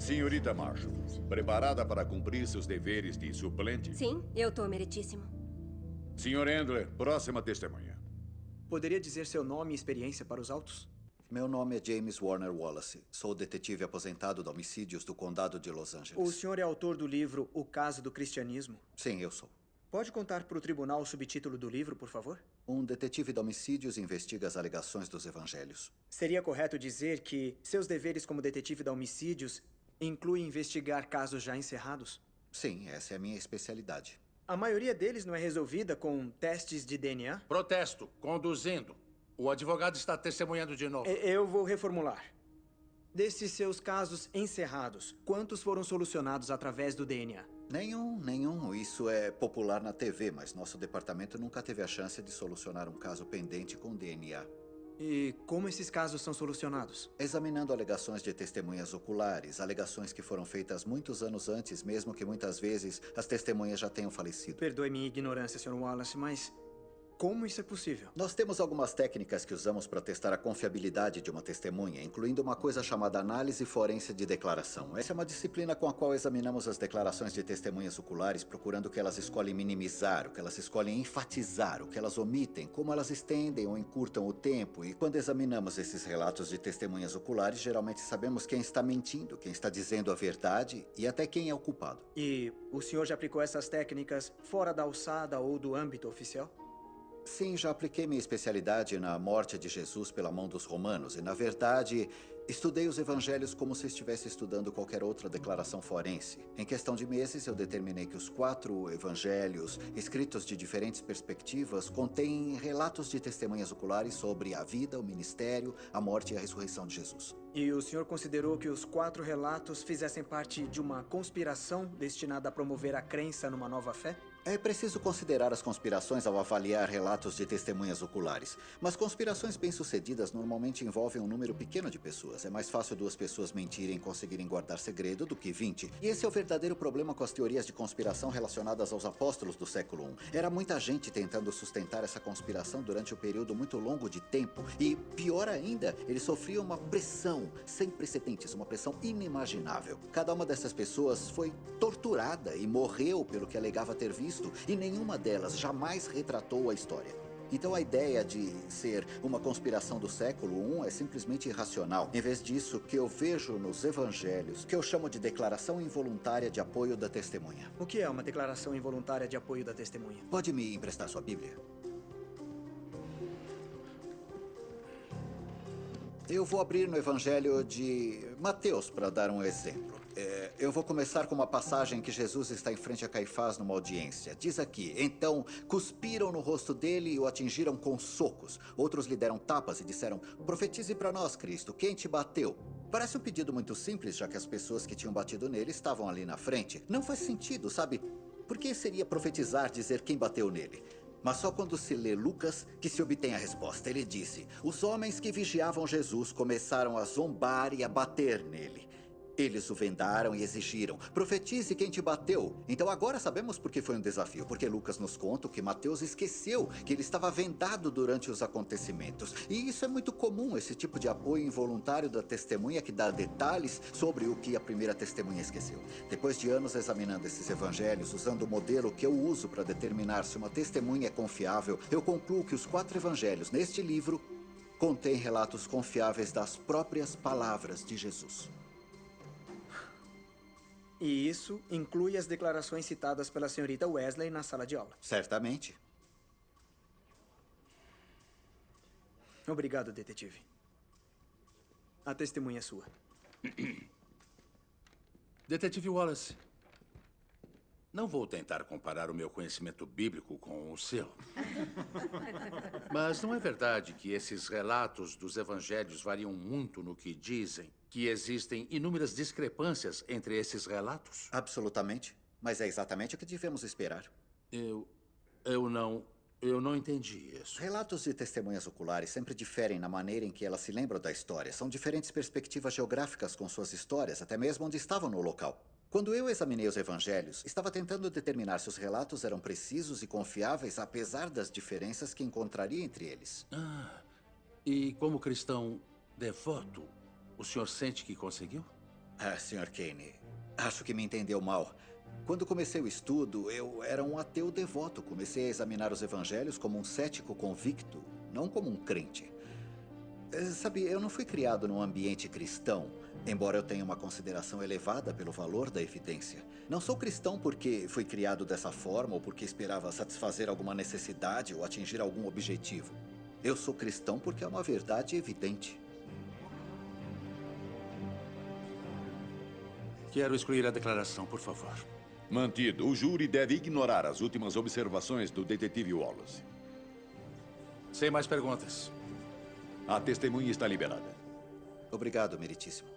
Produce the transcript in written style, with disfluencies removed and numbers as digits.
Senhorita Marshall, preparada para cumprir seus deveres de suplente? Sim, eu tô meritíssimo. Senhor Endler, próxima testemunha. Poderia dizer seu nome e experiência para os autos? Meu nome é James Warner Wallace. Sou detetive aposentado de homicídios do Condado de Los Angeles. O senhor é autor do livro O Caso do Cristianismo? Sim, eu sou. Pode contar para o tribunal o subtítulo do livro, por favor? Um detetive de homicídios investiga as alegações dos evangelhos. Seria correto dizer que seus deveres como detetive de homicídios incluem investigar casos já encerrados? Sim, essa é a minha especialidade. A maioria deles não é resolvida com testes de DNA? Protesto. Conduzindo. O advogado está testemunhando de novo. Eu vou reformular. Desses seus casos encerrados, quantos foram solucionados através do DNA? Nenhum. Isso é popular na TV, mas nosso departamento nunca teve a chance de solucionar um caso pendente com DNA. E como esses casos são solucionados? Examinando alegações de testemunhas oculares, alegações que foram feitas muitos anos antes, mesmo que muitas vezes as testemunhas já tenham falecido. Perdoe minha ignorância, Sr. Wallace, mas como isso é possível? Nós temos algumas técnicas que usamos para testar a confiabilidade de uma testemunha, incluindo uma coisa chamada análise forense de declaração. Essa é uma disciplina com a qual examinamos as declarações de testemunhas oculares, procurando o que elas escolhem minimizar, o que elas escolhem enfatizar, o que elas omitem, como elas estendem ou encurtam o tempo. E quando examinamos esses relatos de testemunhas oculares, geralmente sabemos quem está mentindo, quem está dizendo a verdade e até quem é o culpado. E o senhor já aplicou essas técnicas fora da alçada ou do âmbito oficial? Sim, já apliquei minha especialidade na morte de Jesus pela mão dos romanos e, na verdade, estudei os evangelhos como se estivesse estudando qualquer outra declaração forense. Em questão de meses, eu determinei que os 4 evangelhos, escritos de diferentes perspectivas, contêm relatos de testemunhas oculares sobre a vida, o ministério, a morte e a ressurreição de Jesus. E o senhor considerou que os 4 relatos fizessem parte de uma conspiração destinada a promover a crença numa nova fé? É preciso considerar as conspirações ao avaliar relatos de testemunhas oculares. Mas conspirações bem-sucedidas normalmente envolvem um número pequeno de pessoas. É mais fácil 2 pessoas mentirem e conseguirem guardar segredo do que 20. E esse é o verdadeiro problema com as teorias de conspiração relacionadas aos apóstolos do século I. Era muita gente tentando sustentar essa conspiração durante um período muito longo de tempo. E, pior ainda, eles sofriam uma pressão sem precedentes, uma pressão inimaginável. Cada uma dessas pessoas foi torturada e morreu pelo que alegava ter visto, e nenhuma delas jamais retratou a história. Então a ideia de ser uma conspiração do século I é simplesmente irracional. Em vez disso, o que eu vejo nos evangelhos, que eu chamo de declaração involuntária de apoio da testemunha. O que é uma declaração involuntária de apoio da testemunha? Pode me emprestar sua Bíblia? Eu vou abrir no Evangelho de Mateus para dar um exemplo. Eu vou começar com uma passagem que Jesus está em frente a Caifás numa audiência. Diz aqui: então cuspiram no rosto dele e o atingiram com socos. Outros lhe deram tapas e disseram: profetize para nós, Cristo, quem te bateu? Parece um pedido muito simples, já que as pessoas que tinham batido nele estavam ali na frente. Não faz sentido, sabe? Por que seria profetizar dizer quem bateu nele? Mas só quando se lê Lucas que se obtém a resposta. Ele disse: os homens que vigiavam Jesus começaram a zombar e a bater nele. Eles o vendaram e exigiram: profetize quem te bateu. Então agora sabemos por que foi um desafio. Porque Lucas nos conta que Mateus esqueceu que ele estava vendado durante os acontecimentos. E isso é muito comum, esse tipo de apoio involuntário da testemunha que dá detalhes sobre o que a primeira testemunha esqueceu. Depois de anos examinando esses evangelhos, usando o modelo que eu uso para determinar se uma testemunha é confiável, eu concluo que os 4 evangelhos neste livro contêm relatos confiáveis das próprias palavras de Jesus. E isso inclui as declarações citadas pela senhorita Wesley na sala de aula. Certamente. Obrigado, detetive. A testemunha é sua. Detetive Wallace, não vou tentar comparar o meu conhecimento bíblico com o seu. Mas não é verdade que esses relatos dos evangelhos variam muito no que dizem? Que existem inúmeras discrepâncias entre esses relatos? Absolutamente. Mas é exatamente o que devemos esperar. Eu não entendi isso. Relatos de testemunhas oculares sempre diferem na maneira em que elas se lembram da história. São diferentes perspectivas geográficas com suas histórias, até mesmo onde estavam no local. Quando eu examinei os evangelhos, estava tentando determinar se os relatos eram precisos e confiáveis, apesar das diferenças que encontraria entre eles. E como cristão devoto, o senhor sente que conseguiu? Sr. Kane, acho que me entendeu mal. Quando comecei o estudo, eu era um ateu devoto. Comecei a examinar os evangelhos como um cético convicto, não como um crente. Sabe, eu não fui criado num ambiente cristão, embora eu tenha uma consideração elevada pelo valor da evidência. Não sou cristão porque fui criado dessa forma ou porque esperava satisfazer alguma necessidade ou atingir algum objetivo. Eu sou cristão porque é uma verdade evidente. Quero excluir a declaração, por favor. Mantido. O júri deve ignorar as últimas observações do detetive Wallace. Sem mais perguntas. A testemunha está liberada. Obrigado, meritíssimo.